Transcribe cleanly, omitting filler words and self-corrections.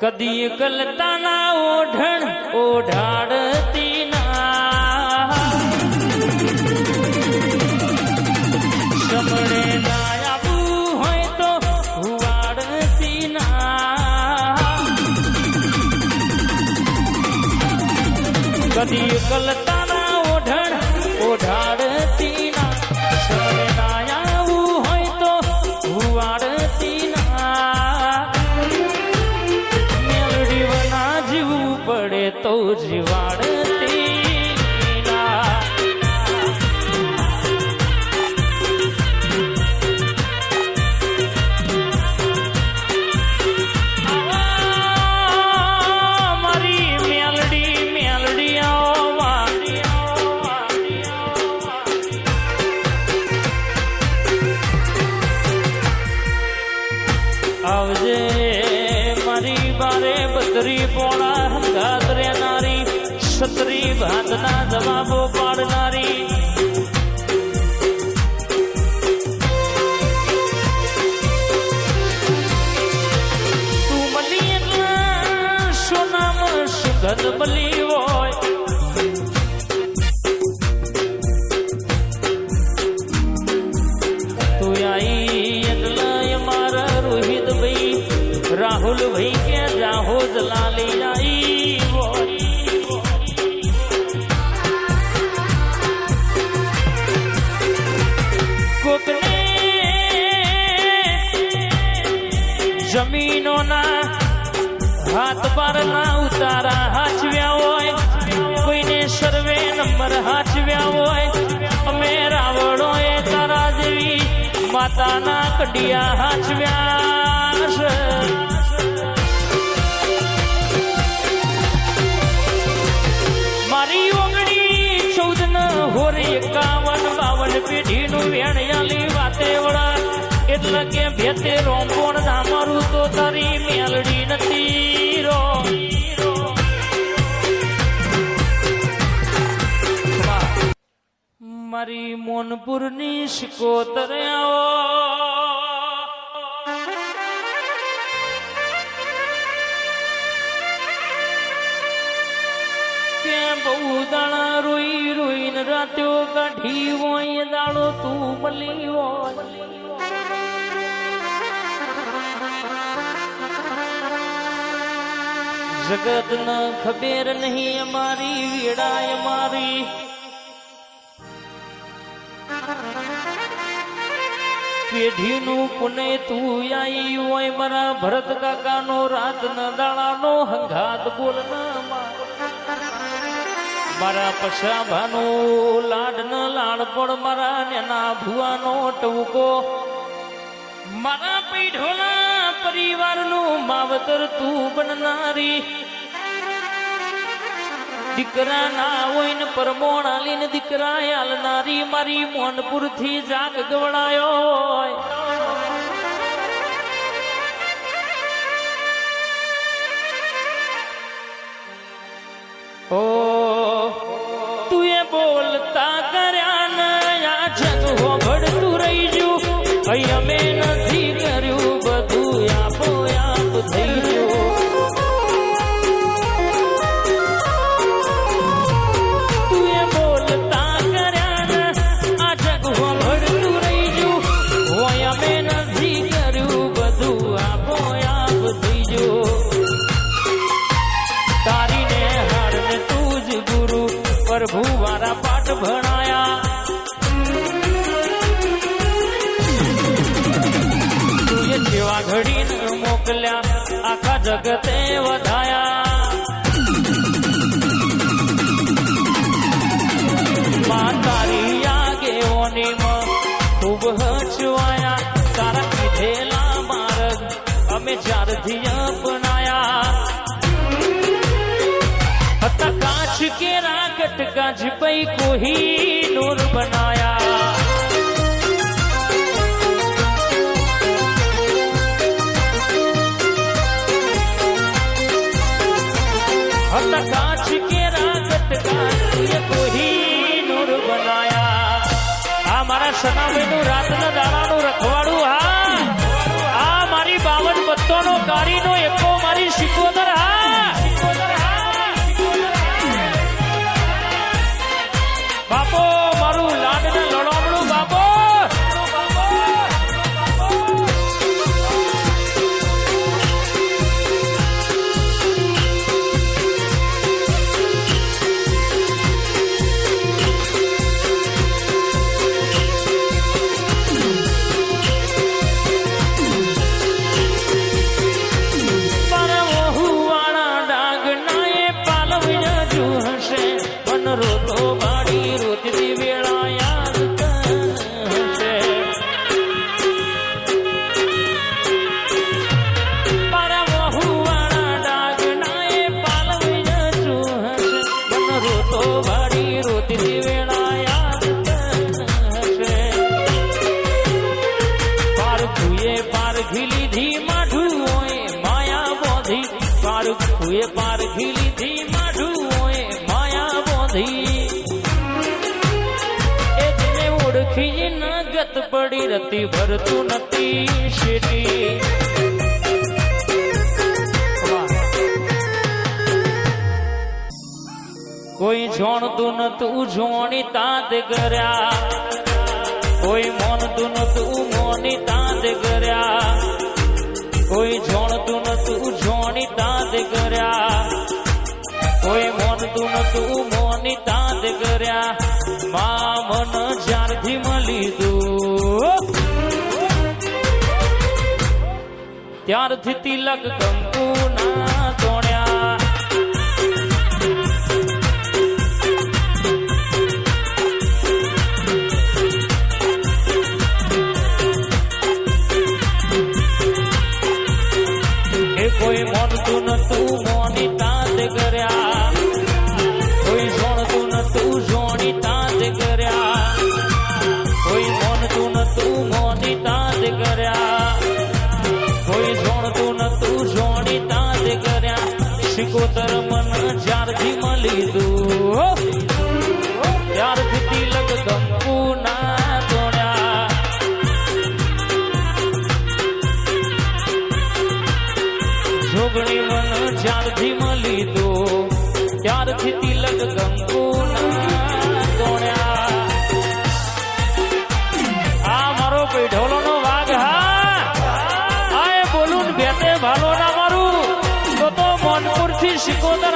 કદી કલતાના ઓઢણ ઓઢાડતી ના સમણે ના આવું હોય તો વાડતી ના કદી કલતાના ઓઢણ ઓઢાડતી ના સમણે ના આવું હોય તો વાડતી પડે તો જીવાડતી મારી મેલડી મેલડી આવજે મારી બારે બતરી પોળા ગાદરે નારી છત્રી ભાતના જવાબો પાડનારી તું મળી એટલા સોનામાં સુગંધ મળી હોય તું આઈ એટલે મારા રોહિત ભાઈ રાહુલ ભાઈ કે જાહો જલાલી આઈ કોકને જમીનોના હાથ પર ના ઉતારા હાચવ્યા હોય કોઈને સર્વે નંબર હાચવ્યા હોય અમે રાવણો એ તારા જેવી માતાના કડિયા હાચવ્યા છે મારી ઓગણી 14 હોરે 51 પેઢીનું વેણિયાલી વાતે વળા એટલે કે ભેતે રોંપોણ ના મારું તો તારી મેલડી નથી રો મારી મોનપુરની શિકોતરે આવો બહુ દાણા રોઈ રોઈને રાત્યો કાઢી હોય દાડો તું મળી હોય જગત ન ખબર નહીં અમારી વેડાય મારી પેઢીનું પુણે તું આઈ હોય મારા ભરત કાકાનો રાત ન દાડાનો હંગાત બોલ ના મારા પછાભાનો લાડ ન લાડ પણ મારા નેના ભુવાનો ટવકો મારા પૈઢોલા પરિવારનું માવતર તું બનનારી દીકરા ના હોય ને પરમોણ આલીને દીકરા આલનારી મારી મોનપુર થી જાગ ગવડાયો હોય ઓ તું એ બોલતા કર્યા ને આ જગ હોભળતું રહી ગયું અહીં અમે નથી કર્યું બધું આપો આપ થઈ ગયું તું એ બોલતા કર્યા ને આ જગ હોભળતું રહી ગયું હોય અમે નથી કર્યું બધું આપો આપ થઈ ગયું તારીને હારને તું જ ગુરુ પ્રભુ વારા પાઠ ભણાયા તુએ જેવા ઘડીને મોકલ્યા આખા જગતે વધાયા માં તારી આગેવાનીમાં ખૂબ હચવાયા તારા કીધેલા માર્ગ અમે જ્યારથી અપનાયા कांच के राकट कांच पई कोही नूर बनाया हता कांच के राकट कांच कोही नूर बनाया आ मारा सनावेनु रातना दाडानु रखवाड़ू हा आ मारी 52 पत्तोनो कारीनो एको मारी शिकोदा પ્રભુએ પારખી લીધી માઢુઓએ માયા બોધી એ જેને ઓળખી ન ગત પડી રતી ભરતું નથી શેટી કોઈ જોણતું નતું જોણી તાત કર્યા કોઈ મોનતું નતું મોની તાત કર્યા કોઈ જોણતું નતું જોણી તાત કર્યા કોઈ મોનતું નતું મોની તાત કર્યા મા મન જ્યારથી મળી દઉં ત્યારથી તિલક કંકુ ના તોડ્યા કોઈ મોનતું નતું મોની તાત કર્યા કોઈ જોણતું નતું જોણી તાત કર્યા કોઈ મોનતું નતું મોની તાત કર્યા કોઈ જોણતું નતું જોણી તાત કર્યા શિકોતર મન જ્યારથી મળી દઉં ત્યારથી તિલક કંકુ ના તોડ્યા જોગણી મન જ્યારથી મળી દઉં ત્યારથી તિલક કંકુ ના તોડ્યા આ મારો પૈઢોલો નો વાઘ હા આ બોલું બેતે ભાલો ના મારું તો મોનપુર થી શિકોતર